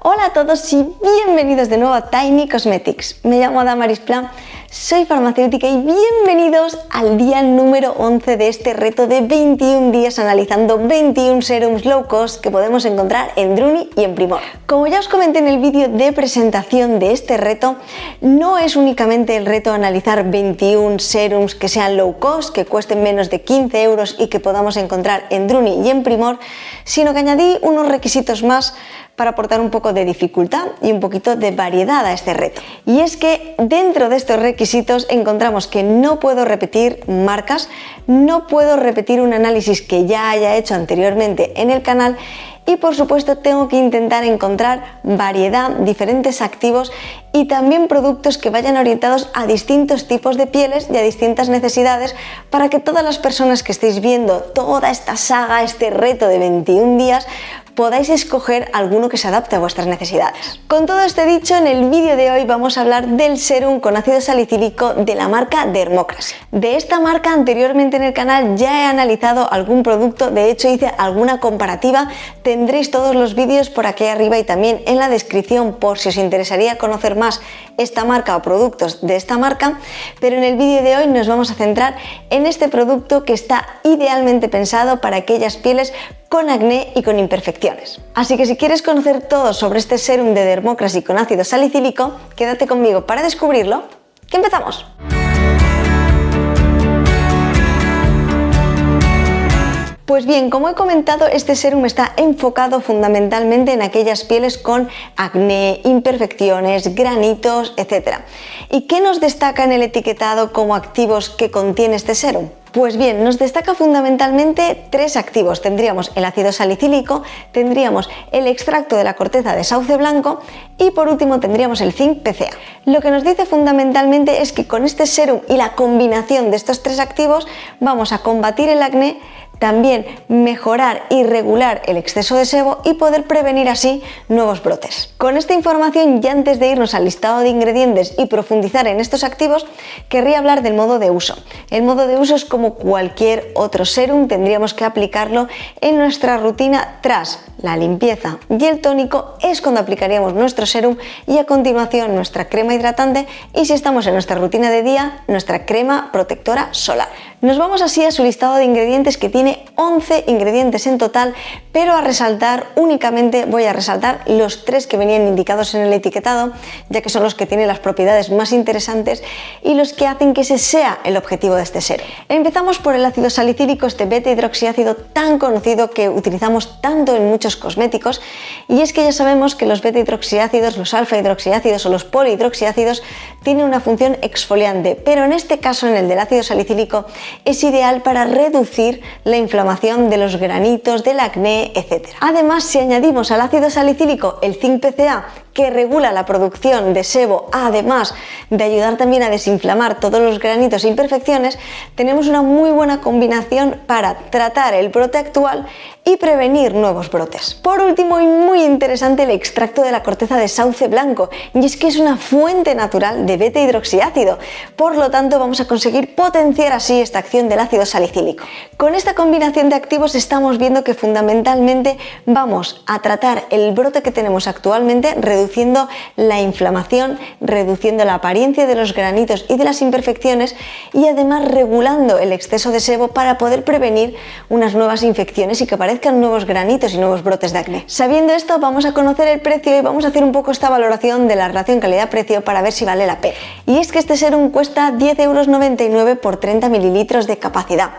Hola a todos y bienvenidos de nuevo a Tiny Cosmetics. Me llamo Damaris Plan, soy farmacéutica y bienvenidos al día número 11 de este reto de 21 días analizando 21 serums low cost que podemos encontrar en Druni y en Primor. Como ya os comenté en el vídeo de presentación de este reto, no es únicamente el reto analizar 21 serums que sean low cost, que cuesten menos de 15 euros y que podamos encontrar en Druni y en Primor, sino que añadí unos requisitos más para aportar un poco de dificultad y un poquito de variedad a este reto. Y es que dentro de estos requisitos encontramos que no puedo repetir marcas, no puedo repetir un análisis que ya haya hecho anteriormente en el canal y por supuesto tengo que intentar encontrar variedad, diferentes activos y también productos que vayan orientados a distintos tipos de pieles y a distintas necesidades para que todas las personas que estéis viendo toda esta saga, este reto de 21 días, podáis escoger alguno que se adapte a vuestras necesidades. Con todo esto dicho, en el vídeo de hoy vamos a hablar del serum con ácido salicílico de la marca Dermocracy. De esta marca anteriormente en el canal ya he analizado algún producto, de hecho hice alguna comparativa, tendréis todos los vídeos por aquí arriba y también en la descripción por si os interesaría conocer más esta marca o productos de esta marca, pero en el vídeo de hoy nos vamos a centrar en este producto que está idealmente pensado para aquellas pieles con acné y con imperfecciones. Así que si quieres conocer todo sobre este serum de Dermocracy con ácido salicílico, quédate conmigo para descubrirlo, que empezamos. Pues bien, como he comentado, este serum está enfocado fundamentalmente en aquellas pieles con acné, imperfecciones, granitos, etc. ¿Y qué nos destaca en el etiquetado como activos que contiene este serum? Pues bien, nos destaca fundamentalmente tres activos. Tendríamos el ácido salicílico, tendríamos el extracto de la corteza de sauce blanco y por último tendríamos el zinc PCA. Lo que nos dice fundamentalmente es que con este serum y la combinación de estos tres activos vamos a combatir el acné, también mejorar y regular el exceso de sebo y poder prevenir así nuevos brotes. Con esta información y antes de irnos al listado de ingredientes y profundizar en estos activos, querría hablar del modo de uso. El modo de uso es como cualquier otro serum, tendríamos que aplicarlo en nuestra rutina tras la limpieza y el tónico es cuando aplicaríamos nuestro serum y a continuación nuestra crema hidratante y si estamos en nuestra rutina de día, nuestra crema protectora solar. Nos vamos así a su listado de ingredientes que tiene 11 ingredientes en total, pero a resaltar únicamente voy a resaltar los 3 que venían indicados en el etiquetado, ya que son los que tienen las propiedades más interesantes y los que hacen que ese sea el objetivo de este serum. Empezamos por el ácido salicílico, este beta hidroxiácido tan conocido que utilizamos tanto en muchos cosméticos, y es que ya sabemos que los beta hidroxiácidos, los alfa hidroxiácidos o los polihidroxiácidos tienen una función exfoliante, pero en este caso, en el del ácido salicílico, es ideal para reducir la inflamación de los granitos, del acné, etc. Además, si añadimos al ácido salicílico el zinc PCA, que regula la producción de sebo, además de ayudar también a desinflamar todos los granitos e imperfecciones, tenemos una muy buena combinación para tratar el brote actual y prevenir nuevos brotes. Por último y muy interesante, el extracto de la corteza de sauce blanco, y es que es una fuente natural de beta hidroxiácido, por lo tanto vamos a conseguir potenciar así esta acción del ácido salicílico. Con esta combinación de activos estamos viendo que fundamentalmente vamos a tratar el brote que tenemos actualmente, reduciendo la inflamación, reduciendo la apariencia de los granitos y de las imperfecciones y además regulando el exceso de sebo para poder prevenir unas nuevas infecciones y que aparezcan nuevos granitos y nuevos brotes de acné. Sabiendo esto, vamos a conocer el precio y vamos a hacer un poco esta valoración de la relación calidad-precio para ver si vale la pena. Y es que este serum cuesta 10,99 € por 30 mililitros de capacidad.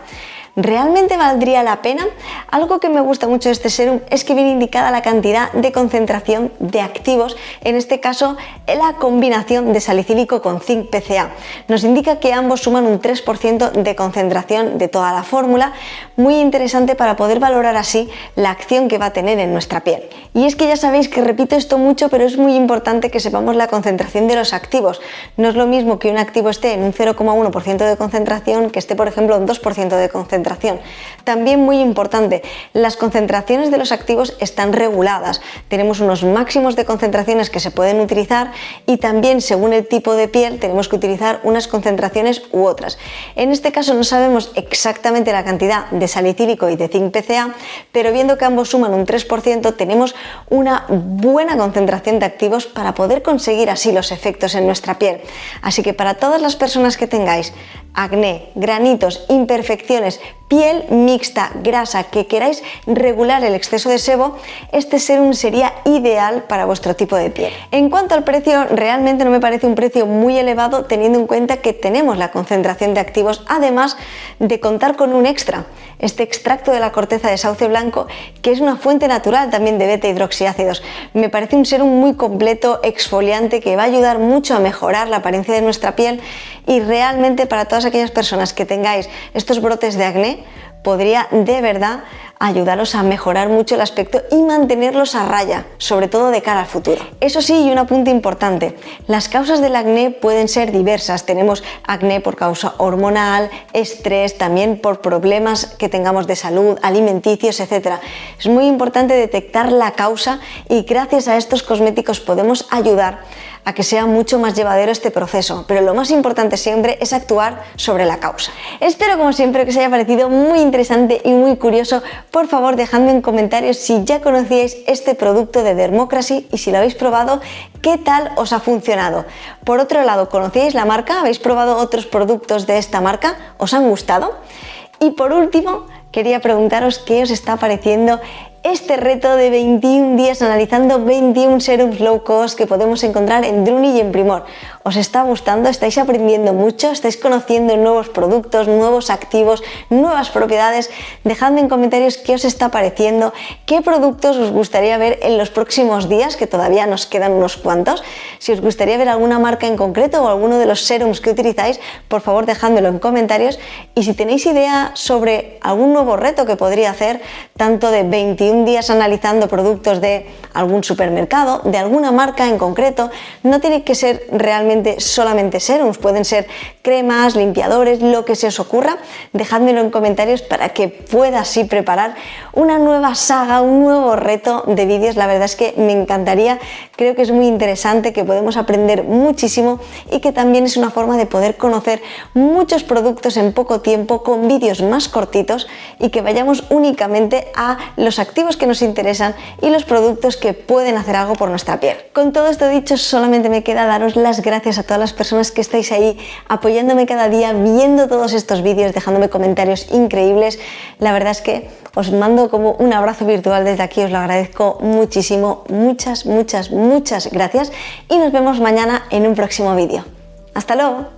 ¿Realmente valdría la pena? Algo que me gusta mucho de este serum es que viene indicada la cantidad de concentración de activos, en este caso la combinación de salicílico con zinc PCA. Nos indica que ambos suman un 3% de concentración de toda la fórmula, muy interesante para poder valorar así la acción que va a tener en nuestra piel. Y es que ya sabéis que repito esto mucho, pero es muy importante que sepamos la concentración de los activos. No es lo mismo que un activo esté en un 0,1% de concentración que esté, por ejemplo, en 2% de concentración concentración. También muy importante, las concentraciones de los activos están reguladas. Tenemos unos máximos de concentraciones que se pueden utilizar y también según el tipo de piel tenemos que utilizar unas concentraciones u otras. En este caso no sabemos exactamente la cantidad de salicílico y de zinc PCA, pero viendo que ambos suman un 3%, tenemos una buena concentración de activos para poder conseguir así los efectos en nuestra piel. Así que para todas las personas que tengáis acné, granitos, imperfecciones, piel mixta, grasa, que queráis regular el exceso de sebo, este serum sería ideal para vuestro tipo de piel. En cuanto al precio, realmente no me parece un precio muy elevado teniendo en cuenta que tenemos la concentración de activos, además de contar con un extra, este extracto de la corteza de sauce blanco, que es una fuente natural también de beta hidroxiácidos. Me parece un serum muy completo, exfoliante, que va a ayudar mucho a mejorar la apariencia de nuestra piel y realmente para todas aquellas personas que tengáis estos brotes de acné, podría de verdad ayudaros a mejorar mucho el aspecto y mantenerlos a raya, sobre todo de cara al futuro. Eso sí, y un apunte importante, las causas del acné pueden ser diversas. Tenemos acné por causa hormonal, estrés, también por problemas que tengamos de salud, alimenticios, etc. Es muy importante detectar la causa y gracias a estos cosméticos podemos ayudar a que sea mucho más llevadero este proceso, pero lo más importante siempre es actuar sobre la causa. Espero como siempre que os haya parecido muy interesante y muy curioso. Por favor, dejadme en comentarios si ya conocíais este producto de Dermocracy y si lo habéis probado, ¿qué tal os ha funcionado? Por otro lado, ¿conocíais la marca? ¿Habéis probado otros productos de esta marca? ¿Os han gustado? Y por último, quería preguntaros qué os está pareciendo este reto de 21 días analizando 21 serums low cost que podemos encontrar en Druni y en Primor. ¿Os está gustando? ¿Estáis aprendiendo mucho? ¿Estáis conociendo nuevos productos, nuevos activos, nuevas propiedades? Dejadme en comentarios qué os está pareciendo, qué productos os gustaría ver en los próximos días, que todavía nos quedan unos cuantos. Si os gustaría ver alguna marca en concreto o alguno de los serums que utilizáis, por favor dejádmelo en comentarios. Y si tenéis idea sobre algún nuevo reto que podría hacer, tanto de 21 días analizando productos de algún supermercado, de alguna marca en concreto, no tiene que ser realmente solamente serums, pueden ser cremas, limpiadores, lo que se os ocurra. Dejádmelo en comentarios para que pueda así preparar una nueva saga, un nuevo reto de vídeos. La verdad es que me encantaría, creo que es muy interesante, que podemos aprender muchísimo y que también es una forma de poder conocer muchos productos en poco tiempo con vídeos más cortitos y que vayamos únicamente a los activos que nos interesan y los productos que pueden hacer algo por nuestra piel. Con todo esto dicho, solamente me queda daros las gracias a todas las personas que estáis ahí apoyándome cada día, viendo todos estos vídeos, dejándome comentarios increíbles. La verdad es que os mando como un abrazo virtual desde aquí, os lo agradezco muchísimo. Muchas gracias y nos vemos mañana en un próximo vídeo. ¡Hasta luego!